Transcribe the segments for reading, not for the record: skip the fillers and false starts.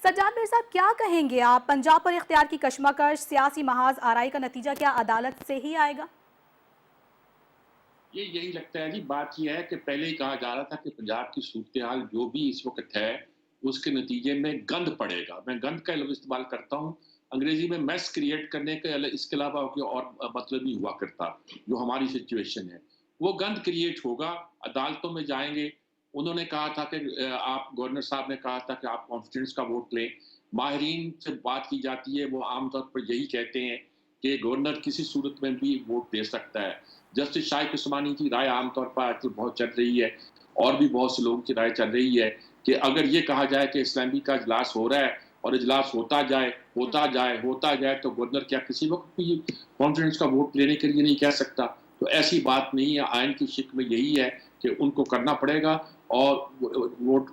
सज्जाद मिर्जा, क्या कहेंगे आप? पंजाब पर इख्तियार की कशमकश, सियासी महाज आरई का नतीजा क्या अदालत से ही आएगा? ये यही लगता है जी। बात ये है कि पहले ही कहा जा रहा था कि पंजाब की सूरत हाल जो भी इस वक्त है उसके नतीजे में गंद पड़ेगा। मैं गंद का लफ्ज़ इस्तेमाल करता हूँ। अंग्रेजी में मैस क्रिएट करने के इसके अलावा कोई और मतलब नहीं हुआ करता। जो हमारी सिचुएशन है वो गंद क्रिएट होगा। अदालतों में जाएंगे। उन्होंने कहा था कि आप गवर्नर साहब ने कहा था कि आप कॉन्फिडेंस का वोट लें। माहिरीन से बात की जाती है, वो आमतौर पर यही कहते हैं कि गवर्नर किसी सूरत में भी वोट दे सकता है। जस्टिस शाहिद उस्मानी की राय आमतौर पर आजकल बहुत चल रही है, और भी बहुत से लोगों की राय चल रही है कि अगर ये कहा जाए कि इस्लामी का इजलास हो रहा है और इजलास होता जाए तो गवर्नर क्या किसी वक्त भी कॉन्फिडेंस का वोट लेने के लिए नहीं कह सकता। तो ऐसी बात नहीं है। आइन की शिक में यही है कि उनको करना पड़ेगा और वोट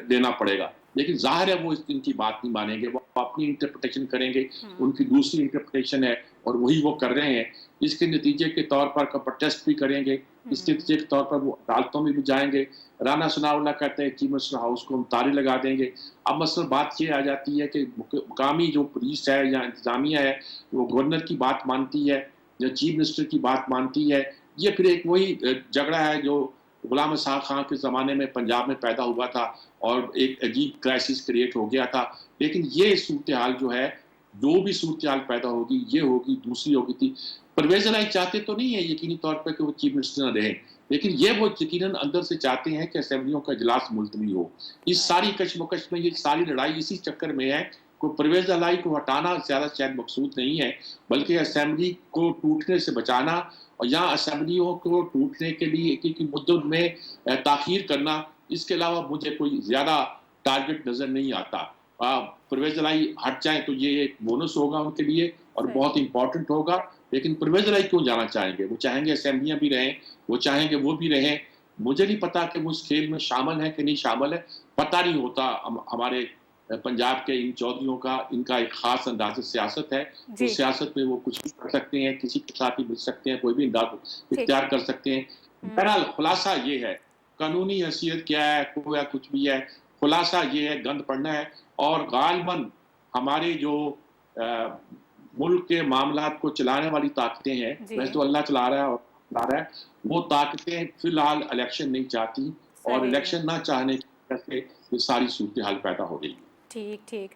देना पड़ेगा। लेकिन जाहिर है वो इनकी बात नहीं मानेंगे, वो अपनी इंटरप्रिटेशन करेंगे। उनकी दूसरी इंटरप्रिटेशन है और वही वो कर रहे हैं। इसके नतीजे के तौर पर प्रोटेस्ट भी करेंगे। इसके नतीजे के तौर पर वो अदालतों में भी जाएंगे। राना सनाउल्लाह कहते हैं चीफ मिनिस्टर हाउस को हम ताले लगा देंगे। अब मसलन बात ये आ जाती है कि मुकामी जो पुलिस है या इंतजामिया है वो गवर्नर की बात मानती है या चीफ मिनिस्टर की बात मानती है। ये फिर एक वही झगड़ा है जो गुलाम इसहाक खां के ज़माने में पंजाब में पैदा हुआ था और एक अजीब क्राइसिस क्रिएट हो गया था। लेकिन ये सूरत हाल जो है, जो भी सूरत हाल पैदा होगी, ये होगी, दूसरी होगी थी। परवेज़ इलाही चाहते तो नहीं है यकीनी तौर पर कि वो चीफ मिनिस्टर न रहें, लेकिन ये वो यकीनन अंदर से चाहते हैं कि असेंबलियों का इजलास मुलतवी हो। इस सारी कशमकश में, ये सारी लड़ाई इसी चक्कर में है। को परवेज़ इलाही को हटाना ज़्यादा शायद मकसूद नहीं है, बल्कि असेंबली को टूटने से बचाना और यहाँ असेंबलियों को टूटने के लिए की मुद्दों में ताख़ीर करना, इसके अलावा मुझे कोई ज़्यादा टारगेट नज़र नहीं आता। परवेज़ इलाही हट जाएँ तो ये एक बोनस होगा उनके लिए और सही। बहुत इम्पोर्टेंट होगा। लेकिन परवेज़ इलाही क्यों जाना चाहेंगे? वो चाहेंगे असेंबलियाँ भी रहें, वो चाहेंगे वो भी रहें। मुझे नहीं पता कि वो इस खेल में शामिल है कि नहीं शामिल है, पता नहीं होता। हमारे पंजाब के इन चौधरियों का, इनका एक ख़ास अंदाज़ सियासत है। वो जी। सियासत में वो कुछ भी कर सकते हैं, किसी के साथ भी मिल सकते हैं, कोई भी अंदाज़ ठीक है। इख्तियार कर सकते हैं। बहरहाल खुलासा ये है, कानूनी हैसियत क्या है, को या कुछ भी है, खुलासा ये है गंद पड़ना है। और गालिबन हमारे जो अ, मुल्क के मामलात को चलाने वाली ताकतें हैं, वैसे जी। तो अल्लाह चला रहा है और चला रहा है, वो ताकतें फ़िलहाल इलेक्शन नहीं चाहती और सही। इलेक्शन ना चाहने की वजह से ये सारी सूरत हाल पैदा हो रही है। ठीक, ठीक।